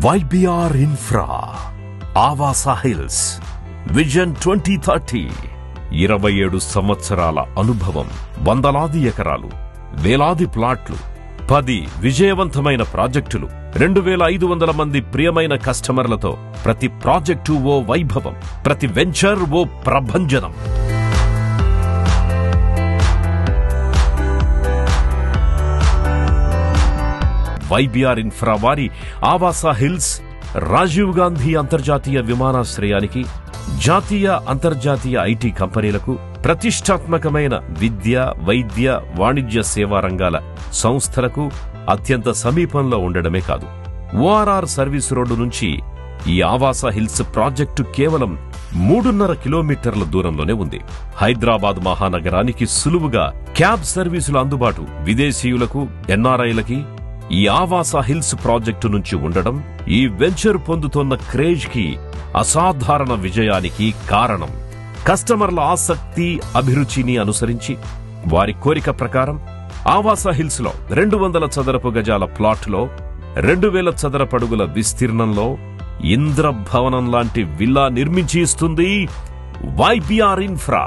YBR Infra, Avasa Hills, Vision 2030, 27 సంవత్సరాల అనుభవం, వందలాది ఎకరాలు, వేలాది ప్లాట్లు, 10 విజయవంతమైన ప్రాజెక్టులు, 2500 మంది ప్రియమైన కస్టమర్లతో ప్రతి ప్రాజెక్టు ఓ వైభవం, ప్రతి వెంచర్ ఓ ప్రభంజనం. YBR Infra వారి ఆవాసా హిల్స్ రాజీవ్ గాంధీ అంతర్జాతీయ విమానాశ్రయానికి, జాతీయ అంతర్జాతీయ ఐటీ కంపెనీలకు, ప్రతిష్టాత్మకమైన విద్య, వైద్య, వాణిజ్య సేవా రంగాల సంస్థలకు అత్యంత సమీపంలో ఉండడమే కాదు, ORR సర్వీస్ రోడ్డు నుంచి ఈ ఆవాసా హిల్స్ ప్రాజెక్టు కేవలం 3.5 కిలోమీటర్ల దూరంలోనే ఉంది. హైదరాబాద్ మహానగరానికి సులువుగా క్యాబ్ సర్వీసులు అందుబాటు. విదేశీయులకు, NRIలకి ఈ ఆవాసా హిల్స్ ప్రాజెక్టు నుంచి ఉండడం ఈ వెంచర్ పొందుతున్న క్రేజ్ కి, అసాధారణ విజయానికి కారణం. కస్టమర్ల ఆసక్తి, అభిరుచిని అనుసరించి వారి కోరిక ప్రకారం ఆవాసా హిల్స్ లో 200 చదరపు గజాల ప్లాట్లో 2000 చదరపడుగుల విస్తీర్ణంలో ఇంద్రభవనం లాంటి విల్లా నిర్మించి ఇస్తుంది YBR Infra.